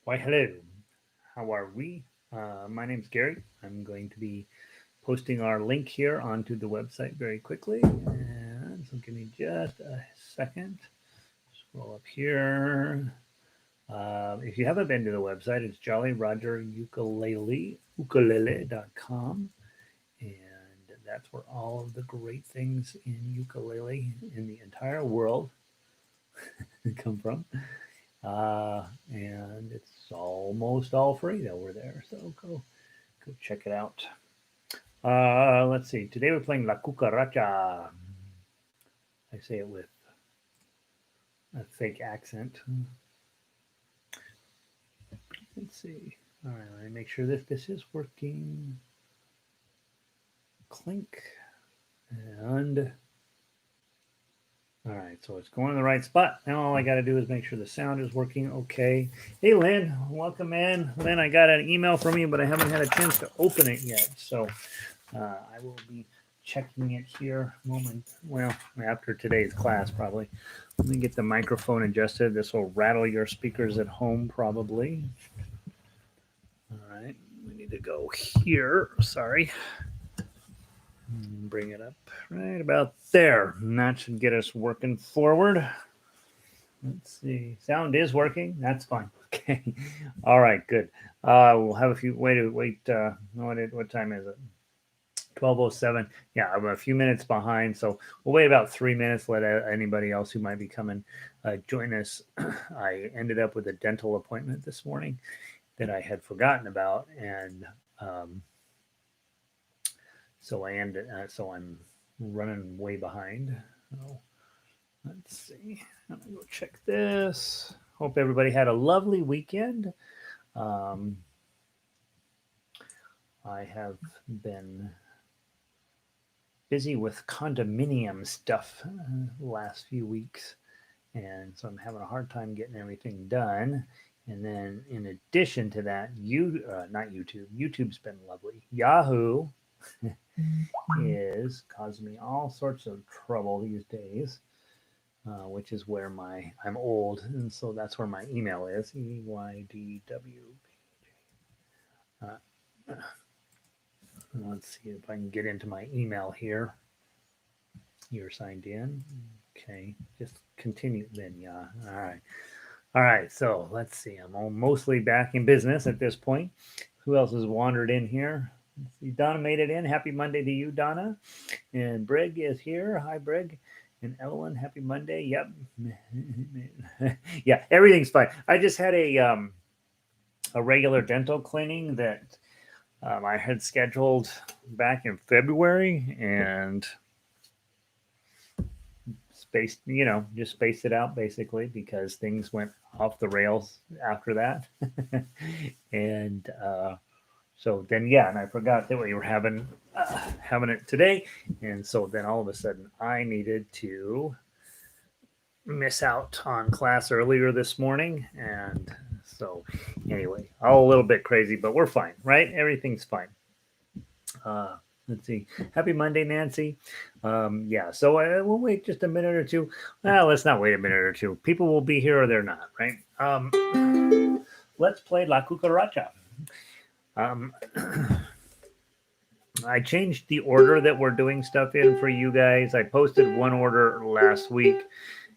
Why, hello. How are we? My name's Gary. I'm going to be posting our link here onto the website very quickly. And so give me just a second. Scroll up here. If you haven't been to the website, it's Jolly Roger ukulele.com. And that's where all of the great things in ukulele in the entire world come from. And it's almost all free over there. So go check it out. Let's see. Today we're playing La Cucaracha. I say it with a fake accent. Let's see. All right, let me make sure that this is working. Clink. And all right, so it's going to the right spot. Now all I got to do is make sure the sound is working okay. Hey, Lynn, welcome in. Lynn, I got an email from you, but I haven't had a chance to open it yet. So I will be checking it here after today's class probably. Let me get the microphone adjusted. This will rattle your speakers at home probably. All right, we need to go here. Sorry. Bring it up right about there. And that should get us working forward. Let's see. Sound is working. That's fine. Okay. All right. Good. We'll have a few. Wait. What time is it? 12:07. Yeah, I'm a few minutes behind, so we'll wait about 3 minutes. Let anybody else who might be coming join us. I ended up with a dental appointment this morning that I had forgotten about, and so I'm running way behind. So let's see. I'm gonna go check this. Hope everybody had a lovely weekend. I have been busy with condominium stuff the last few weeks, and so I'm having a hard time getting everything done. And then in addition to that, not YouTube. YouTube's been lovely. Yahoo is causing me all sorts of trouble these days, which is where I'm old, and so that's where my email is. EYDW. Let's see if I can get into my email here. You're signed in. Okay, just continue then. Yeah. All right. So let's see. I'm mostly back in business at this point. Who else has wandered in here? Let's see. Donna made it in. Happy Monday to you, Donna. And Brig is here. Hi, Brig. And Ellen, happy Monday. Yep. Yeah, everything's fine. I just had a regular dental cleaning that I had scheduled back in February, and just spaced it out basically because things went off the rails after that. And so then, yeah, and I forgot that we were having it today. And so then all of a sudden I needed to miss out on class earlier this morning. And so anyway, all a little bit crazy, but we're fine, right? Everything's fine. Let's see. Happy Monday, Nancy. Yeah, so we'll wait just a minute or two. Well, let's not wait a minute or two. People will be here or they're not, right? Let's play La Cucaracha. I changed the order that we're doing stuff in for you guys. I posted one order last week,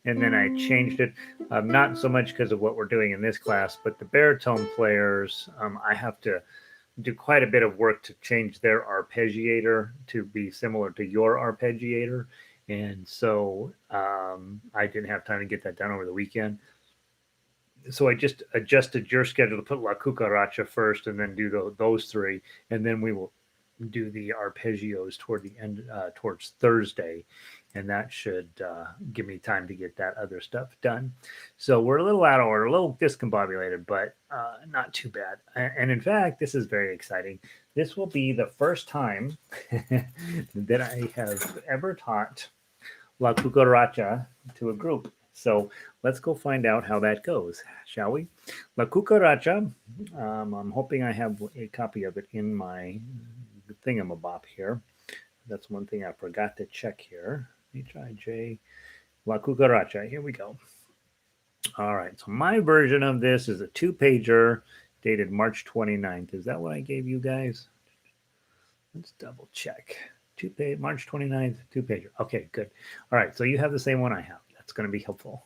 and then I changed it. Not so much because of what we're doing in this class, but the baritone players, I have to do quite a bit of work to change their arpeggiator to be similar to your arpeggiator. And so I didn't have time to get that done over the weekend. So I just adjusted your schedule to put La Cucaracha first and then do those three. And then we will do the arpeggios toward the end, towards Thursday. And that should give me time to get that other stuff done. So we're a little out of order, a little discombobulated, but not too bad. And in fact, this is very exciting. This will be the first time that I have ever taught La Cucaracha to a group. So let's go find out how that goes, shall we? La Cucaracha, I'm hoping I have a copy of it in my thingamabob here. That's one thing I forgot to check here. HIJ La Cucaracha. Here we go. All right. So my version of this is a 2-pager dated March 29th. Is that what I gave you guys? Let's double check. March 29th, 2-pager. Okay, good. All right. So you have the same one I have. That's going to be helpful.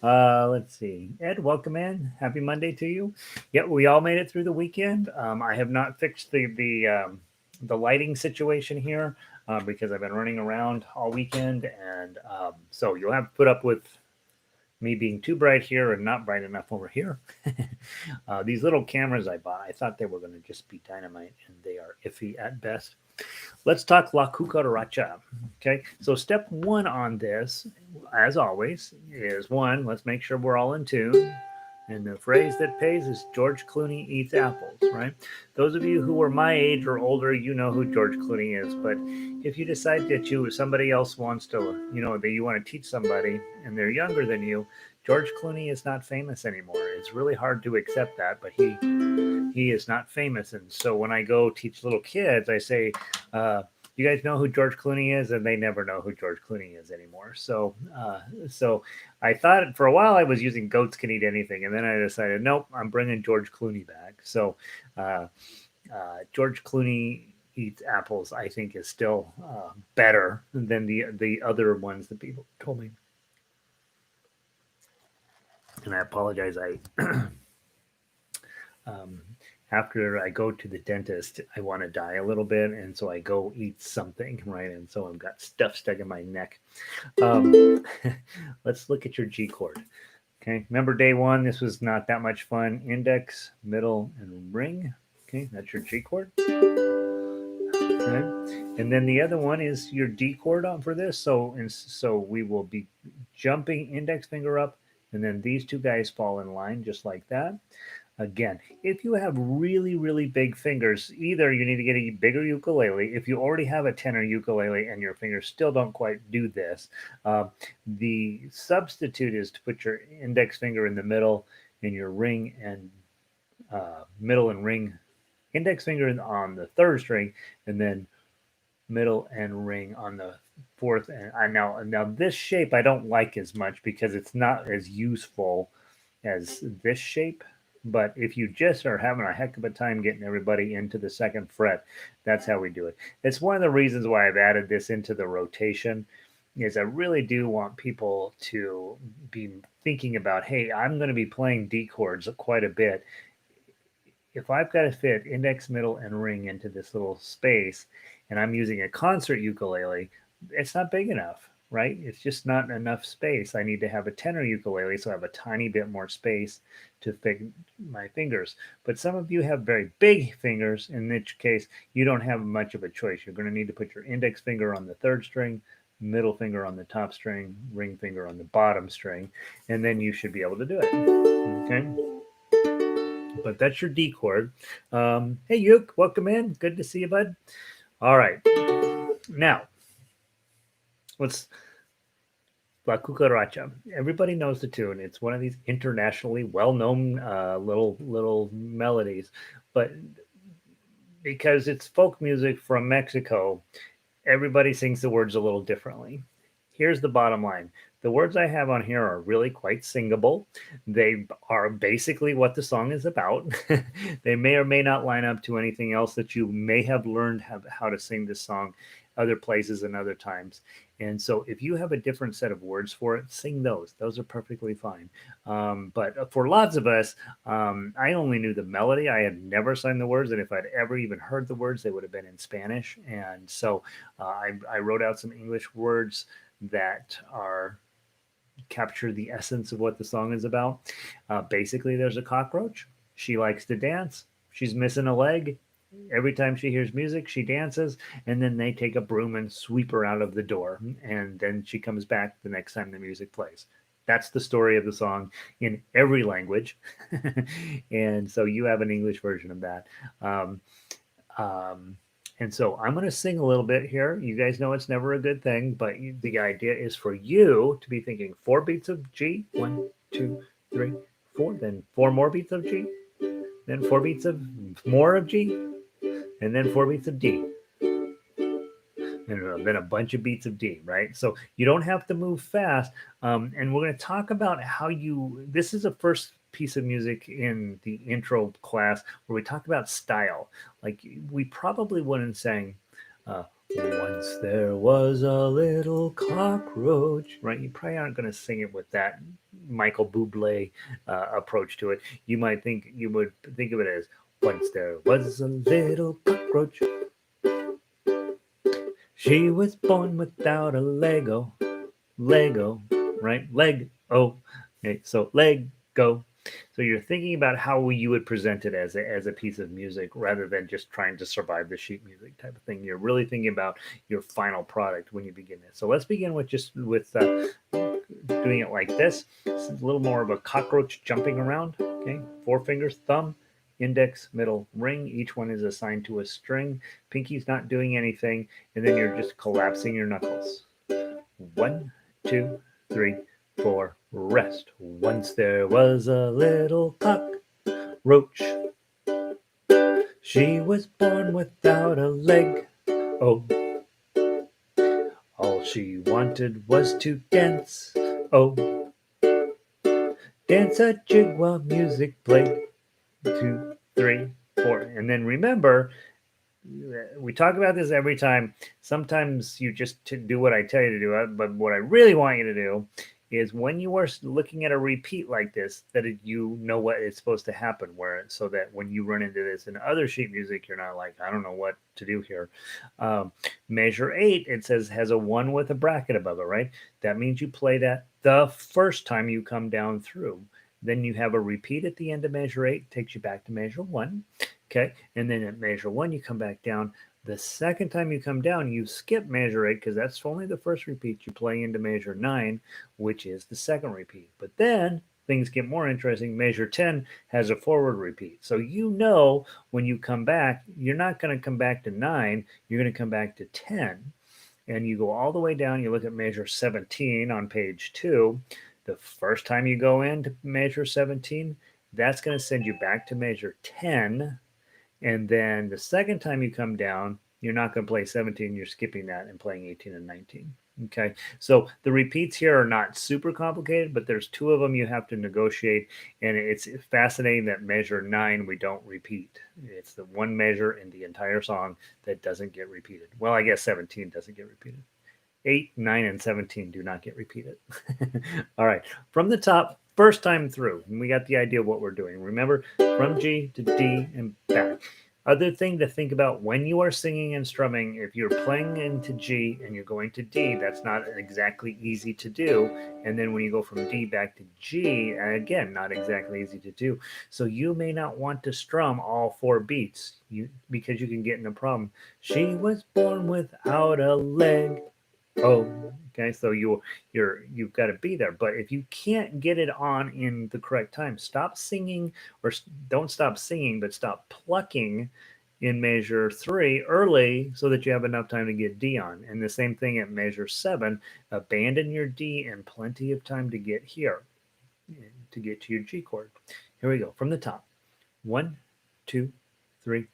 Let's see. Ed, welcome in. Happy Monday to you. Yeah, we all made it through the weekend. I have not fixed the lighting situation here because I've been running around all weekend, and so you'll have to put up with me being too bright here and not bright enough over here. These little cameras I bought, I thought they were going to just be dynamite, and they are iffy at best. Let's talk La Cucaracha. Okay, so step one on this, as always, is one, let's make sure we're all in tune. And the phrase that pays is George Clooney eats apples, right? Those of you who are my age or older, you know who George Clooney is. But if you decide that somebody else wants to, that you want to teach somebody and they're younger than you, George Clooney is not famous anymore. It's really hard to accept that, but he is not famous. And so when I go teach little kids, I say, you guys know who George Clooney is? And they never know who George Clooney is anymore. So I thought for a while I was using goats can eat anything. And then I decided, nope, I'm bringing George Clooney back. So George Clooney eats apples, I think, is still better than the other ones that people told me. And I apologize. After I go to the dentist, I want to die a little bit, and so I go eat something, right? And so I've got stuff stuck in my neck. Let's look at your G chord. Okay, remember day one, this was not that much fun. Index, middle, and ring. Okay, that's your G chord. Okay. And then the other one is your D chord on for this. So we will be jumping index finger up, and then these two guys fall in line just like that. Again, if you have really, really big fingers, either you need to get a bigger ukulele. If you already have a tenor ukulele and your fingers still don't quite do this, the substitute is to put your index finger in the middle and your ring and middle and ring, index finger on the third string, and then middle and ring on the fourth. And now this shape I don't like as much because it's not as useful as this shape. But if you just are having a heck of a time getting everybody into the second fret, that's how we do it. It's one of the reasons why I've added this into the rotation is I really do want people to be thinking about, hey, I'm going to be playing D chords quite a bit. If I've got to fit index, middle, and ring into this little space, and I'm using a concert ukulele, it's not big enough, right? It's just not enough space. I need to have a tenor ukulele, so I have a tiny bit more space to fit my fingers. But some of you have very big fingers, in which case you don't have much of a choice. You're going to need to put your index finger on the third string, middle finger on the top string, ring finger on the bottom string, and then you should be able to do it. Okay? But that's your D chord. Hey, Yuk, welcome in. Good to see you, bud. All right. Now, let's La Cucaracha. Everybody knows the tune. It's one of these internationally well-known little melodies, but because it's folk music from Mexico, everybody sings the words a little differently. Here's the bottom line. The words I have on here are really quite singable. They are basically what the song is about. They may or may not line up to anything else that you may have learned how to sing this song other places and other times. And so if you have a different set of words for it, sing those. Those are perfectly fine. But for lots of us, I only knew the melody. I had never sung the words. And if I'd ever even heard the words, they would have been in Spanish. And so I wrote out some English words that capture the essence of what the song is about. Basically, there's a cockroach. She likes to dance. She's missing a leg. Every time she hears music, she dances, and then they take a broom and sweep her out of the door. And then she comes back the next time the music plays. That's the story of the song in every language. And so you have an English version of that. And so I'm going to sing a little bit here. You guys know it's never a good thing, but the idea is for you to be thinking 4 beats of G. 1, 2, 3, 4. Then 4 more beats of G. Then 4 beats of more of G. And then 4 beats of D. and then a bunch of beats of D, right? So you don't have to move fast. And we're going to talk about how this is the first piece of music in the intro class where we talk about style. Like we probably wouldn't sing, uh, once there was a little cockroach, right? You probably aren't going to sing it with that Michael Bublé approach to it. You would think of it as, once there was a little cockroach. She was born without a Lego, right? Leg. Oh, okay. So Lego. So you're thinking about how you would present it as a piece of music rather than just trying to survive the sheet music type of thing. You're really thinking about your final product when you begin it. So let's begin with doing it like this. It's a little more of a cockroach jumping around. Okay, 4 fingers, thumb, index, middle, ring. Each one is assigned to a string. Pinky's not doing anything, and then you're just collapsing your knuckles. 1, 2, 3, 4. Rest. Once there was a little cockroach. She was born without a leg. Oh, all she wanted was to dance. Oh, dance a jig while music played. 2, 3, 4. And then remember, we talk about this every time. Sometimes you just do what I tell you to do, but what I really want you to do is when you are looking at a repeat like this, that you know what is supposed to happen, so that when you run into this in other sheet music, you're not like, I don't know what to do here. Measure 8, it says has a 1 with a bracket above it, right? That means you play that the first time you come down through. Then you have a repeat at the end of measure 8, takes you back to measure 1. Okay, and then at measure 1, you come back down. The second time you come down, you skip measure 8 because that's only the first repeat. You play into measure 9, which is the second repeat. But then things get more interesting. Measure 10 has a forward repeat. So you know when you come back, you're not going to come back to 9, you're going to come back to 10. And you go all the way down, you look at measure 17 on page 2. The first time you go into measure 17, that's going to send you back to measure 10. And then the second time you come down, you're not going to play 17, you're skipping that and playing 18 and 19. Okay, so the repeats here are not super complicated, but there's 2 of them you have to negotiate. And it's fascinating that measure 9 we don't repeat. It's the one measure in the entire song that doesn't get repeated. Well, I guess 17 doesn't get repeated. 8, 9, and 17 do not get repeated. All right, from the top, first time through, and we got the idea of what we're doing. Remember, from G to D and back. Other thing to think about when you are singing and strumming, if you're playing into G and you're going to D, that's not exactly easy to do. And then when you go from D back to G, again, not exactly easy to do. So you may not want to strum all 4 beats because you can get in a problem. She was born without a leg. Oh, okay. So you've got to be there. But if you can't get it on in the correct time, stop singing, or don't stop singing, but stop plucking in measure 3 early so that you have enough time to get D on. And the same thing at measure 7. Abandon your D and plenty of time to get here, to get to your G chord. Here we go from the top. 1, 2, 3,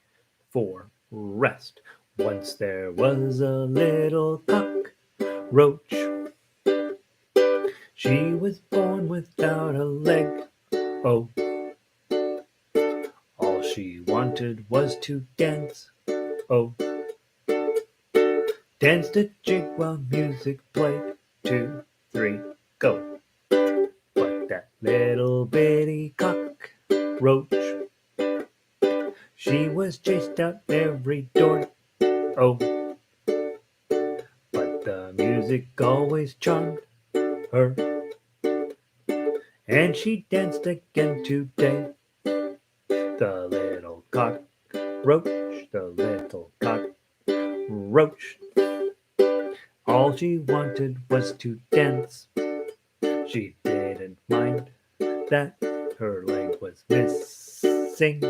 4. Rest. Once there was a little cockroach. She was born without a leg. Oh, all she wanted was to dance. Oh, danced a jig while music played. 2, 3, go. But that little bitty cockroach, she was chased out every door. Oh, but the music always charmed her, and she danced again today. The little cockroach, the little cockroach, all she wanted was to dance. She didn't mind that her leg was missing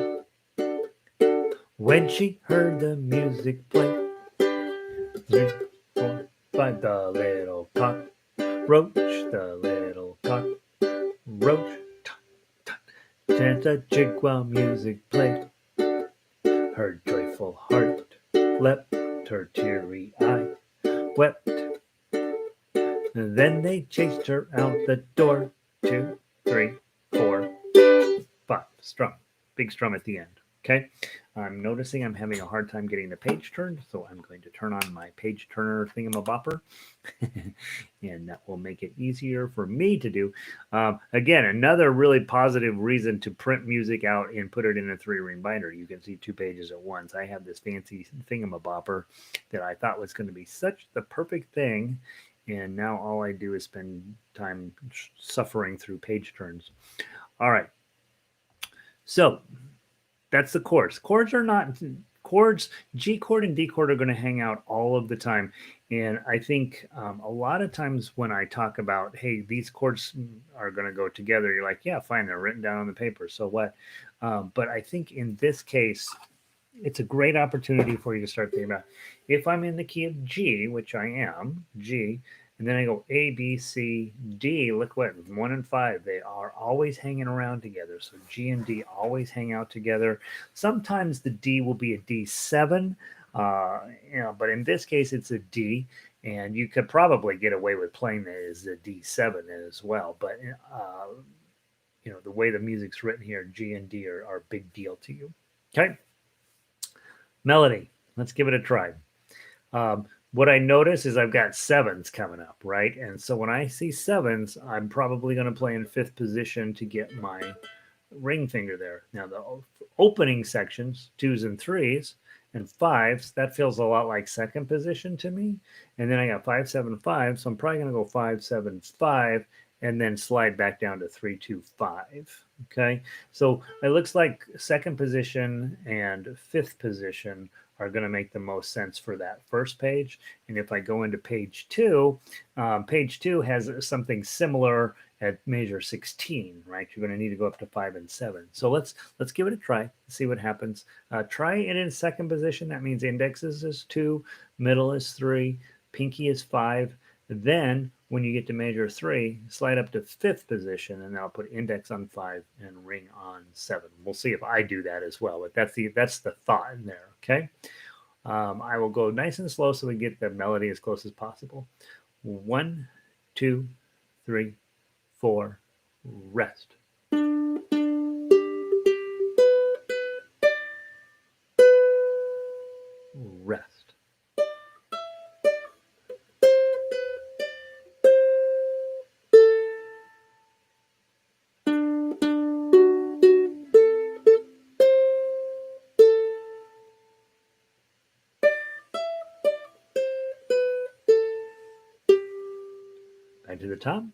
when she heard the music play. 3, 4, 5. The little cockroach, the little cockroach, danced a jig while music played. Her joyful heart leapt, her teary eye wept. And then they chased her out the door. 2, 3, 4, 5. Strum. Big strum at the end. Okay. I'm noticing I'm having a hard time getting the page turned, so I'm going to turn on my page turner thingamabopper, and that will make it easier for me to do. Again, another really positive reason to print music out and put it in a 3-ring binder. You can see 2 pages at once. I have this fancy thingamabopper that I thought was going to be such the perfect thing, and now all I do is spend time suffering through page turns. All right. So that's the chords. Chords are not chords. G chord and D chord are going to hang out all of the time. And I think a lot of times when I talk about, hey, these chords are going to go together, you're like, yeah, fine, they're written down on the paper. So what? But I think in this case, it's a great opportunity for you to start thinking about if I'm in the key of G, which I am, G, and then I go A, B, C, D. Look what 1 and 5, they are always hanging around together. So G and D always hang out together. Sometimes the D will be a D7, but in this case it's a D, and you could probably get away with playing it as a D7 as well. But the way the music's written here, G and D are a big deal to you. Okay. Melody. Let's give it a try. What I notice is I've got 7s coming up, right? And so when I see 7s, I'm probably going to play in 5th position to get my ring finger there. Now the opening sections, 2s and 3s and 5s, that feels a lot like 2nd position to me. And then I got 5, 7, 5, so I'm probably going to go 5, 7, 5, and then slide back down to 3, 2, 5. Okay, so it looks like 2nd position and 5th position are going to make the most sense for that first page. And if I go into page 2, page 2 has something similar at measure 16, right? You're going to need to go up to 5 and 7. So let's give it a try, see what happens. Try it in 2nd position. That means indexes is 2, middle is 3, pinky is 5. Then when you get to measure 3, slide up to 5th position, and I'll put index on 5 and ring on 7. We'll see if I do that as well, but that's the thought in there, okay? I will go nice and slow so we get the melody as close as possible. 1, 2, 3, 4, rest. Rest. Back to the top.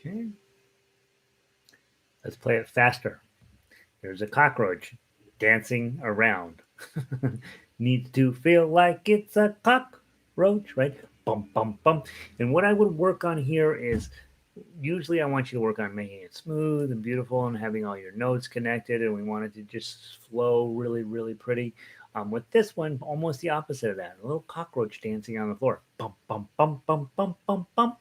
Okay. Let's play it faster. There's a cockroach dancing around. Needs to feel like it's a cockroach, right? Bum, bum, bum. And what I would work on here is usually I want you to work on making it smooth and beautiful and having all your notes connected. And we want it to just flow really, really pretty. With this one, almost the opposite of that. A little cockroach dancing on the floor. Bum, bum, bum, bum, bum, bum, bum,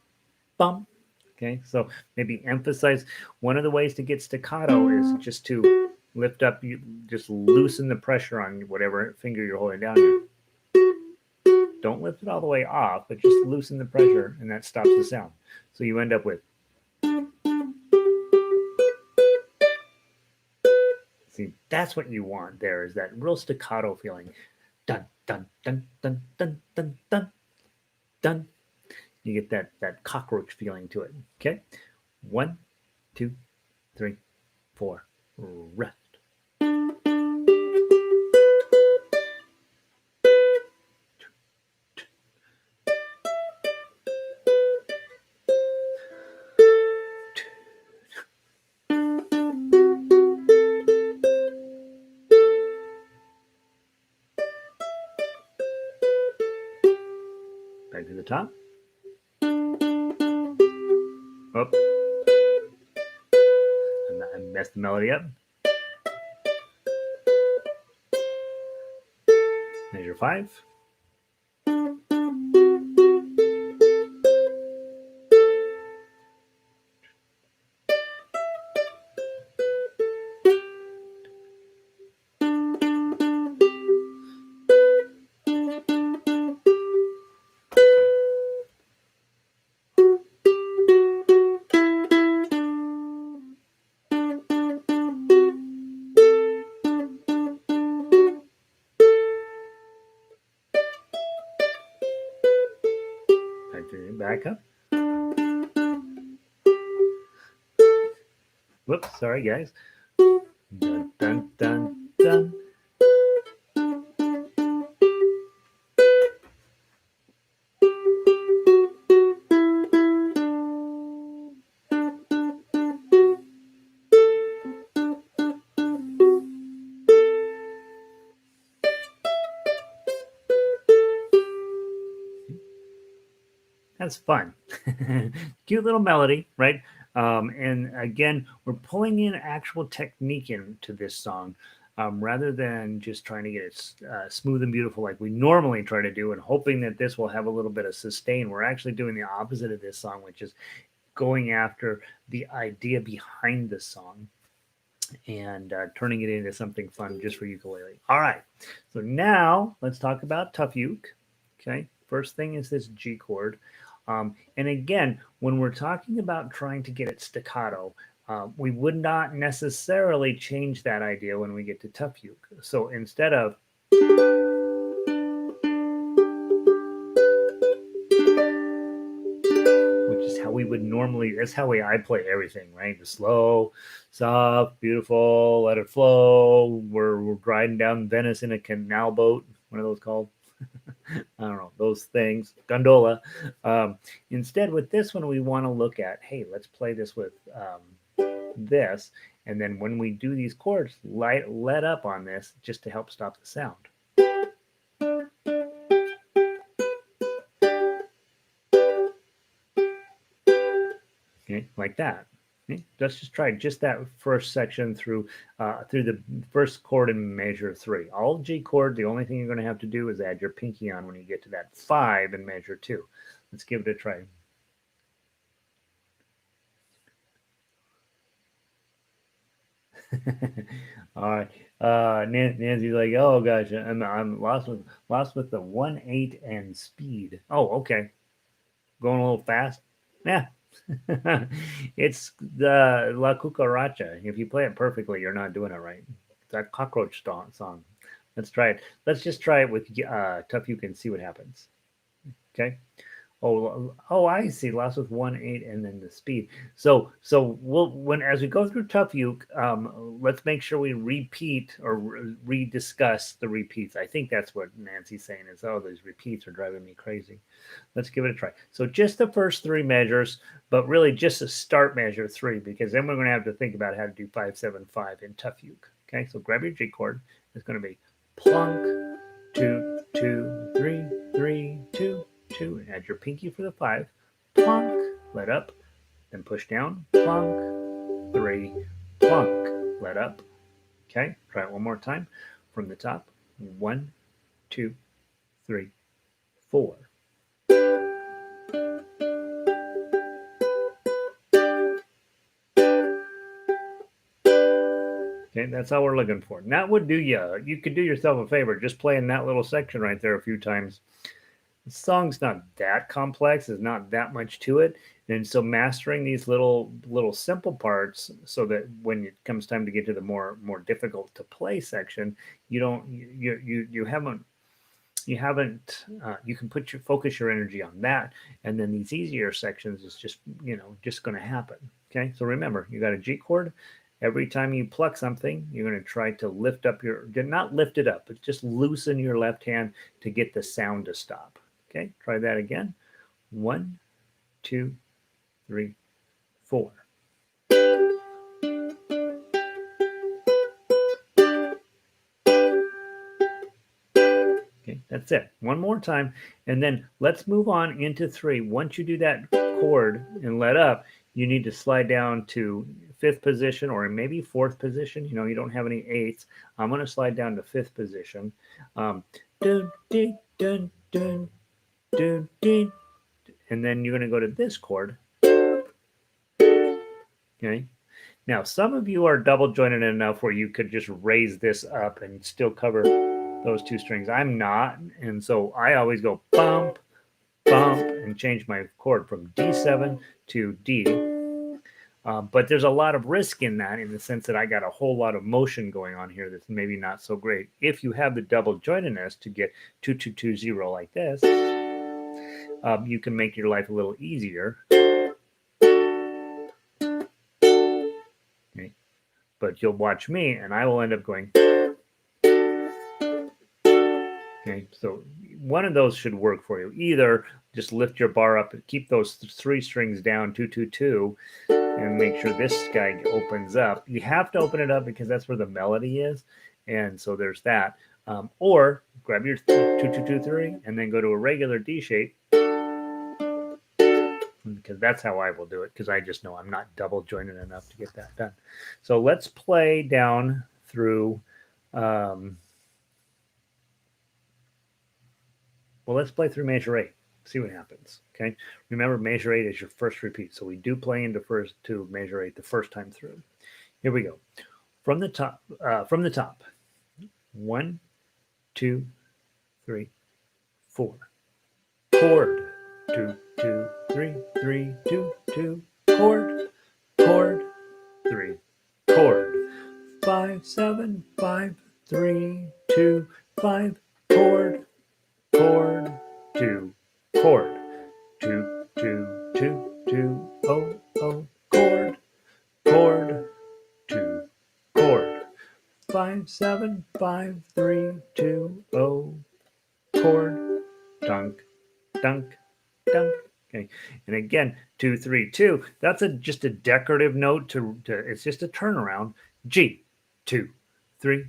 bum. Okay, so maybe emphasize. One of the ways to get staccato is just to Lift up, you just loosen the pressure on whatever finger you're holding down here. Don't lift it all the way off, but just loosen the pressure, and that stops the sound. So you end up with. See, that's what you want there, is that real staccato feeling. Dun, dun, dun, dun, dun, dun, dun, dun. You get that cockroach feeling to it. Okay? 1, 2, 3, 4. Rest. Back to the top. Oh, I messed the melody up. Measure 5. Back up. Whoops, sorry guys. Dun, dun, dun, dun. That's fun. Cute little melody, right? And again, we're pulling in actual technique into this song, rather than just trying to get it smooth and beautiful like we normally try to do, and hoping that this will have a little bit of sustain. We're actually doing the opposite of this song, which is going after the idea behind the song and turning it into something fun just for ukulele. All right, so now let's talk about tough uke. Okay, first thing is this G chord. And again, when we're talking about trying to get it staccato, we would not necessarily change that idea when we get to tough uke. So instead of, which is how we would normally, that's how I play everything, right? The slow, soft, beautiful, let it flow. We're riding down Venice in a canal boat. What are those called? I don't know, those things, gondola. Instead, with this one, we want to look at, hey, let's play this with this. And then when we do these chords, let up on this just to help stop the sound. Okay, like that. Okay, let's just try just that first section through the first chord in measure 3. All G chord, the only thing you're going to have to do is add your pinky on when you get to that 5 in measure 2. Let's give it a try. All right. Nancy's like, oh gosh, I'm lost with the 1/8 and speed. Oh, okay. Going a little fast. Yeah. It's the La Cucaracha. If you play it perfectly, you're not doing it right. It's a cockroach song. Let's try it. Let's just try it with Tough You Can see what happens. Okay. Oh, I see. Lost with 1/8 and then the speed. So we'll when as we go through Tough Uke, let's make sure we repeat or rediscuss the repeats. I think that's what Nancy's saying is, oh, these repeats are driving me crazy. Let's give it a try. So just the first 3 measures, but really just a start measure 3, because then we're going to have to think about how to do 5, 7, 5 in Tough Uke. Okay, so grab your G chord. It's going to be plunk, 2, 2, 3, 3, 2. 2, and add your pinky for the 5, plunk, let up, then push down, plunk, 3, plunk, let up. Okay, try it one more time from the top. 1, 2, 3, 4. Okay, that's how we're looking for. And that would do you. You could do yourself a favor just playing that little section right there a few times. The song's not that complex. There's not that much to it, and so mastering these little simple parts, so that when it comes time to get to the more difficult to play section, you don't you haven't you can put your focus your energy on that, and then these easier sections is just just going to happen. Okay, so remember, you got a G chord. Every time you pluck something, you're going to try to lift up your, not lift it up, but just loosen your left hand to get the sound to stop. Okay, try that again. 1, 2, 3, 4. Okay, that's it. One more time, and then let's move on into 3. Once you do that chord and let up, you need to slide down to 5th position or maybe 4th position. You don't have any 8ths. I'm going to slide down to 5th position. Dun, dun, dun, dun, dun, dun, and then you're going to go to this chord. Okay. Now, some of you are double jointed enough where you could just raise this up and still cover those 2 strings. I'm not, and so I always go bump, bump, and change my chord from D7 to D. But there's a lot of risk in that, in the sense that I got a whole lot of motion going on here that's maybe not so great. If you have the double jointedness to get 2-2-2-0 like this, you can make your life a little easier. Okay. But you'll watch me, and I will end up going. Okay, so one of those should work for you. Either just lift your bar up and keep those 3 strings down, 2-2-2, and make sure this guy opens up. You have to open it up because that's where the melody is, and so there's that. Or grab your 2-2-2-3 and then go to a regular D shape, because that's how I will do it, because I just know I'm not double jointed enough to get that done. So let's play down through. Well, let's play through measure 8. See what happens. Okay. Remember, measure 8 is your first repeat, so we do play into measure 8 the first time through. Here we go. From the top. 1, 2, 3, 4. Chord. 2, 2, 3, 3, 2, 2. Chord. Chord. 3. Chord. 5, 7, 5, 3, 2, 5. Chord. Chord. 2. Chord. 2, 2, 2, 2, oh, oh. Chord. Chord. 2. Chord. 5, 7, 5, 3, 2, oh. Chord. Dunk. Dunk. Dunk. Okay, and again, 2, 3, 2. That's just a decorative note to it's just a turnaround. G, 2, 3,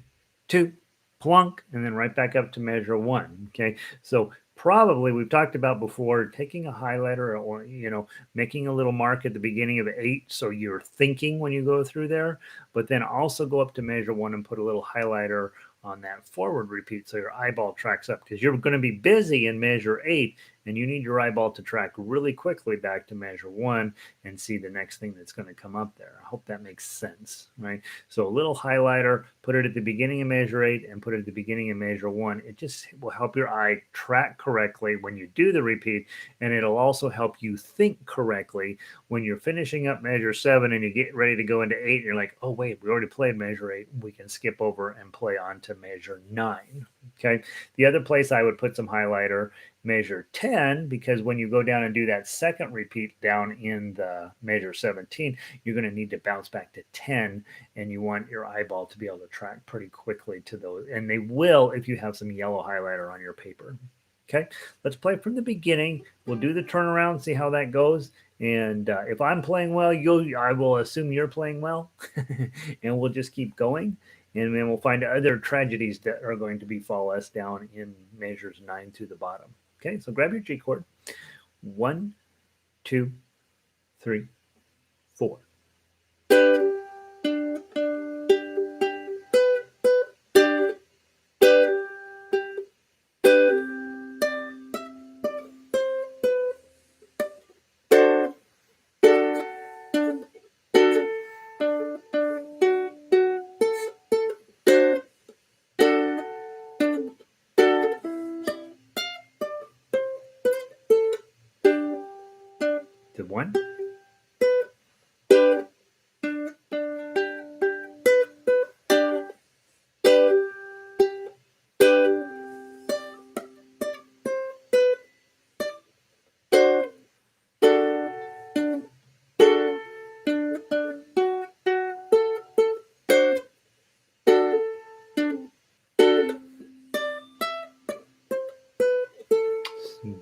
2, plunk, and then right back up to measure 1. Okay, so probably we've talked about before taking a highlighter, or making a little mark at the beginning of 8, so you're thinking when you go through there, but then also go up to measure 1 and put a little highlighter on that forward repeat so your eyeball tracks up, because you're going to be busy in measure 8 and you need your eyeball to track really quickly back to measure 1 and see the next thing that's going to come up there. I hope that makes sense, right? So a little highlighter, put it at the beginning of measure 8 and put it at the beginning of measure 1. It just will help your eye track correctly when you do the repeat, and it'll also help you think correctly when you're finishing up measure 7 and you get ready to go into 8 and you're like, oh wait, we already played measure 8. We can skip over and play on to measure 9. Okay. The other place I would put some highlighter, measure 10, because when you go down and do that second repeat down in the measure 17, you're going to need to bounce back to 10, and you want your eyeball to be able to track pretty quickly to those, and they will if you have some yellow highlighter on your paper. Okay, let's play from the beginning. We'll do the turnaround, see how that goes, and if I'm playing well, I will assume you're playing well, and we'll just keep going. And then we'll find other tragedies that are going to befall us down in measures 9 to the bottom. Okay, so grab your G chord. 1, 2, 3, 4. The one.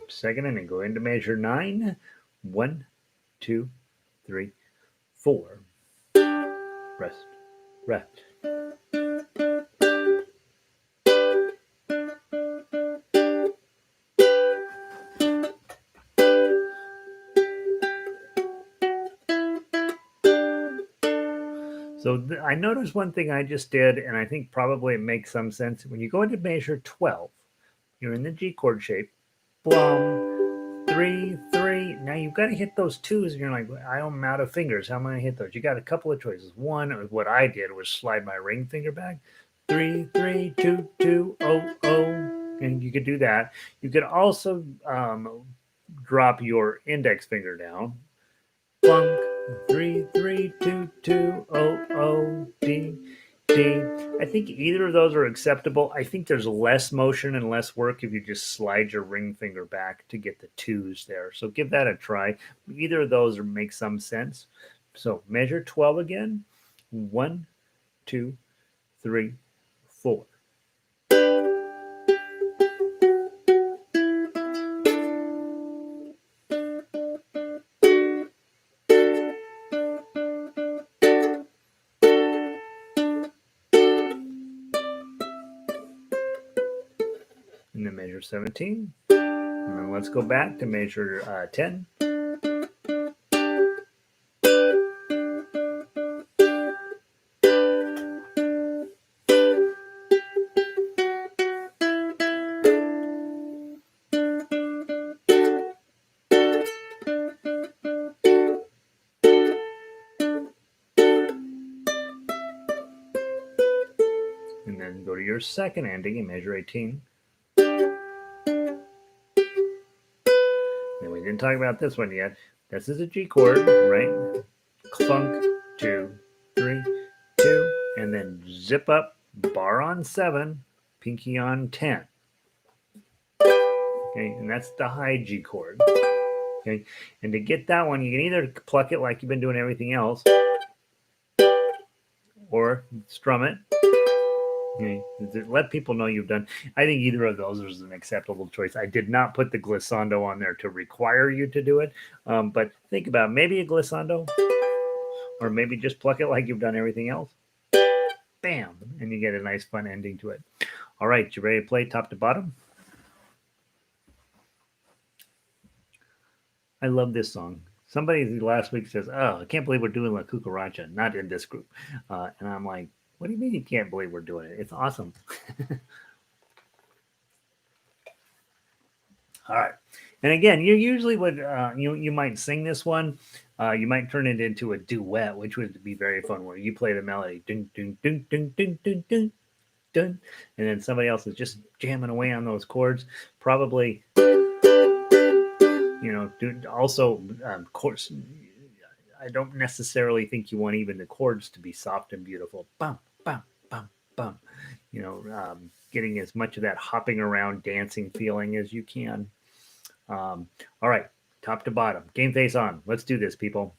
Second, and then go into measure 9. 1, 2, 3, 4. Rest, rest. So I noticed one thing I just did, and I think probably it makes some sense. When you go into measure 12, you're in the G chord shape. Blum, 3, 3. Now you've got to hit those twos, and you're like, I'm out of fingers. How am I going to hit those? You got a couple of choices. One, or what I did was slide my ring finger back. 3, 3, 2, 2, 0, 0. And you could do that. You could also drop your index finger down. Funk. 3, 3, 2, 2, 0, 0, D, D. I think either of those are acceptable. I think there's less motion and less work if you just slide your ring finger back to get the twos there. So give that a try. Either of those make some sense. So measure 12 again. 1, 2, 3, 4. And then measure 17. And then let's go back to measure 10. And then go to your second ending and measure 18. And we didn't talk about this one yet. This is a G chord, right? Clunk, 2, 3, 2, and then zip up, bar on 7, pinky on 10. Okay, and that's the high G chord. Okay, and to get that one, you can either pluck it like you've been doing everything else, or strum it. Okay, let people know you've done. I think either of those is an acceptable choice. I did not put the glissando on there to require you to do it, but think about maybe a glissando, or maybe just pluck it like you've done everything else. Bam, and you get a nice fun ending to it. All right, you ready to play top to bottom? I love this song. Somebody last week says, "Oh, I can't believe we're doing La Cucaracha, not in this group," and I'm like, "What do you mean you can't believe we're doing it? It's awesome." All right, and again, you usually would you might sing this one. You might turn it into a duet, which would be very fun, where you play the melody, dun dun dun dun dun dun dun dun, and then somebody else is just jamming away on those chords. Probably, also chords. I don't necessarily think you want even the chords to be soft and beautiful. Bum bum bum bum. Getting as much of that hopping around dancing feeling as you can. All right, top to bottom, game face on. Let's do this, people.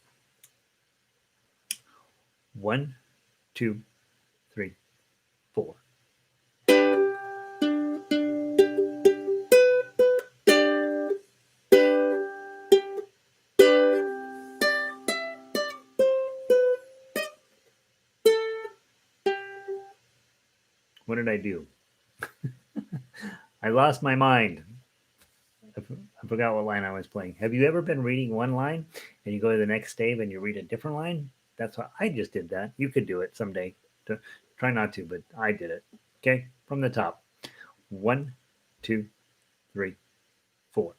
1, 2, 3, 4. What did I do? I lost my mind. I forgot what line I was playing. Have you ever been reading one line and you go to the next stave and you read a different line? That's what I just did that. You could do it someday. Try not to, but I did it. Okay, from the top. 1, 2, 3, 4.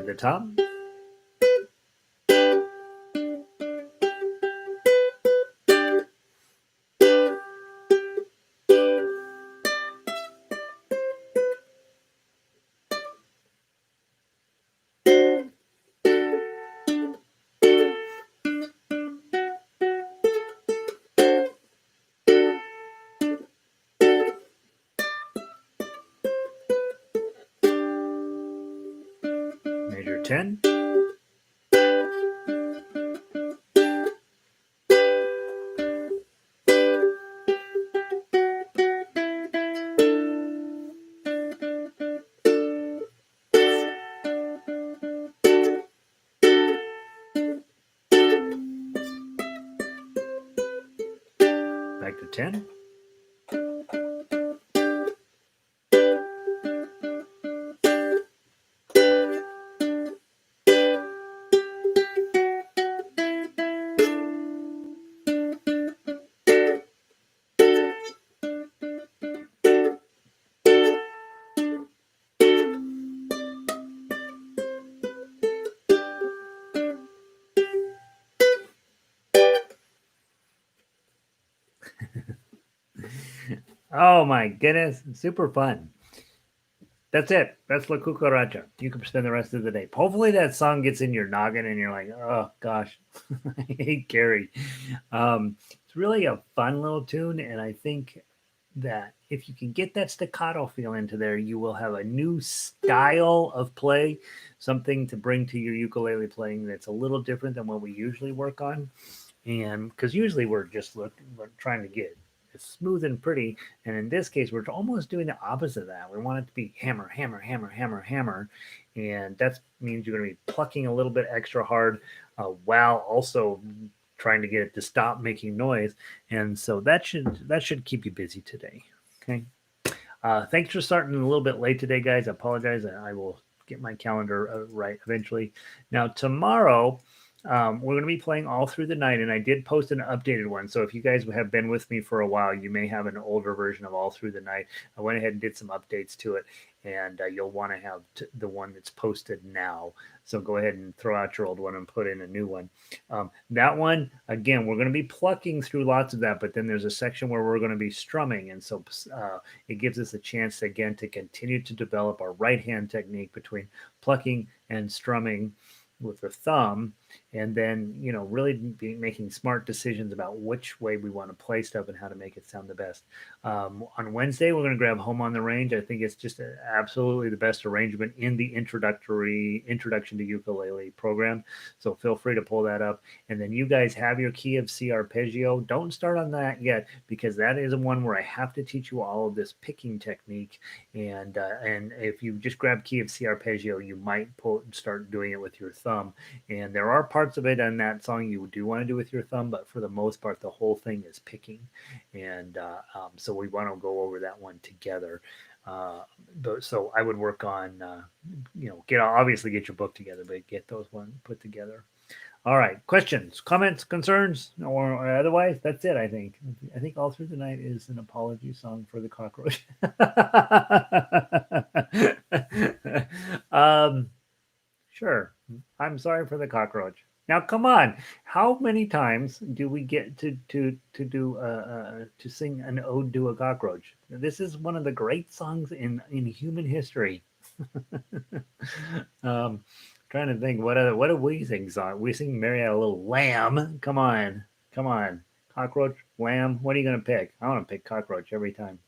the top. Measure 10. Back to 10. Oh my goodness, super fun. That's it. That's La Cucaracha. You can spend the rest of the day. Hopefully that song gets in your noggin and you're like, oh gosh, I hate Gary. It's really a fun little tune, and I think that if you can get that staccato feel into there, you will have a new style of play, something to bring to your ukulele playing that's a little different than what we usually work on. And because usually we're trying to get it's smooth and pretty, and in this case we're almost doing the opposite of that. We want it to be hammer, hammer, hammer, hammer, hammer, and that means you're going to be plucking a little bit extra hard while also trying to get it to stop making noise. And so that should keep you busy today. Okay. Thanks for starting a little bit late today, guys. I apologize. I will get my calendar right eventually. Now, tomorrow, we're going to be playing all through the night, and I did post an updated one. So if you guys have been with me for a while, you may have an older version of all through the night. I went ahead and did some updates to it, and you'll want to have the one that's posted now. So go ahead and throw out your old one and put in a new one. That one, again, we're going to be plucking through lots of that, but then there's a section where we're going to be strumming. And so it gives us a chance, again, to continue to develop our right hand technique between plucking and strumming with the thumb, and then really be making smart decisions about which way we want to play stuff and how to make it sound the best. On Wednesday we're going to grab Home on the Range. I think it's just absolutely the best arrangement in the introduction to ukulele program, so feel free to pull that up. And then you guys have your key of C arpeggio. Don't start on that yet, because that is one where I have to teach you all of this picking technique, and if you just grab key of C arpeggio, you might start doing it with your thumb. And there are parts of it on that song you do want to do with your thumb, but for the most part, the whole thing is picking. And so we want to go over that one together. So I would work on, obviously get your book together, but get those one put together. All right. Questions, comments, concerns, or otherwise, that's it. I think all through the night is an apology song for the cockroach. Sure. I'm sorry for the cockroach. Now, come on. How many times do we get to sing an ode to a cockroach? This is one of the great songs in human history. Trying to think what do we sing song? We sing "Mary Had a Little Lamb." Come on, cockroach, lamb. What are you gonna pick? I want to pick cockroach every time.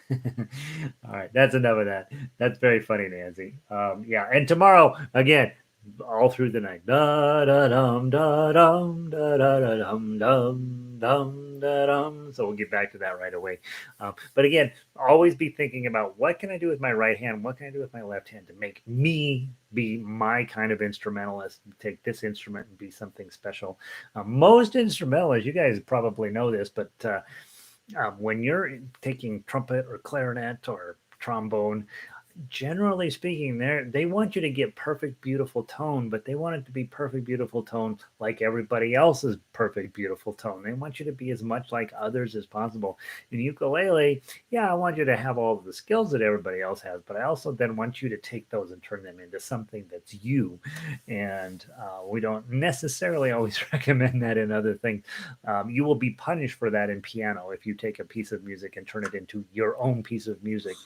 All right, that's enough of that. That's very funny, Nancy. Yeah, and tomorrow again, all through the night. Da da dum da dum da da da dum dum dum da dum. So we'll get back to that right away. But again, always be thinking about what can I do with my right hand, what can I do with my left hand to make me be my kind of instrumentalist, take this instrument and be something special. Most instrumentalists, you guys probably know this, but when you're taking trumpet or clarinet or trombone, generally speaking, they want you to get perfect, beautiful tone, but they want it to be perfect, beautiful tone like everybody else's perfect, beautiful tone. They want you to be as much like others as possible. In ukulele, yeah, I want you to have all of the skills that everybody else has, but I also then want you to take those and turn them into something that's you. And we don't necessarily always recommend that in other things. You will be punished for that in piano if you take a piece of music and turn it into your own piece of music.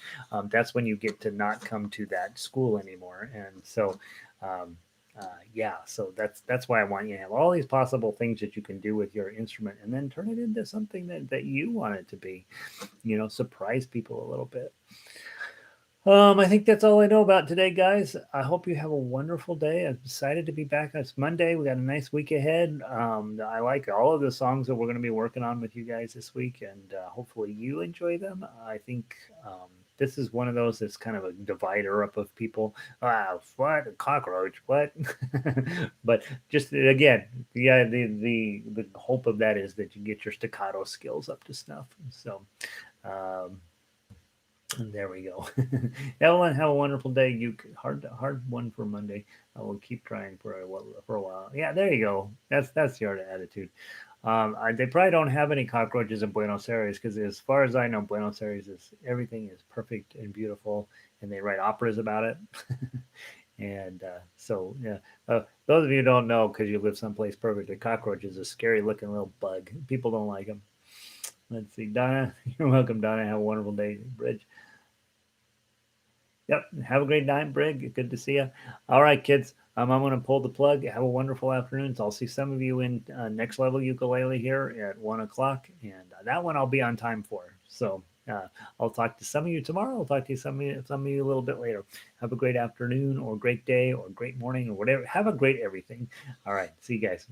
That's when you get to not come to that school anymore. And so, um, yeah, so that's why I want you to have all these possible things that you can do with your instrument, and then turn it into something that you want it to be. Surprise people a little bit. I think that's all I know about today, guys. I hope you have a wonderful day. I'm excited to be back. It's Monday. We got a nice week ahead. I like all of the songs that we're going to be working on with you guys this week, and hopefully you enjoy them. I think this is one of those that's kind of a divider up of people. What a cockroach? What? But just again, yeah, the hope of that is that you get your staccato skills up to snuff. So. Um, and there we go. Evelyn, have a wonderful day. You hard one for Monday. I will keep trying for a while. Yeah, there you go. That's your attitude. They probably don't have any cockroaches in Buenos Aires because, as far as I know, Buenos Aires is everything is perfect and beautiful, and they write operas about it. And so, yeah, those of you who don't know because you live someplace perfect, a cockroach is a scary looking little bug. People don't like them. Let's see, Donna. You're welcome, Donna. Have a wonderful day, Bridge. Yep. Have a great night, Brig. Good to see you. All right, kids. I'm going to pull the plug. Have a wonderful afternoon. So I'll see some of you in next level ukulele here at 1 o'clock, and that one I'll be on time for. So I'll talk to some of you tomorrow. I'll talk to some of you a little bit later. Have a great afternoon, or great day, or great morning, or whatever. Have a great everything. All right. See you guys.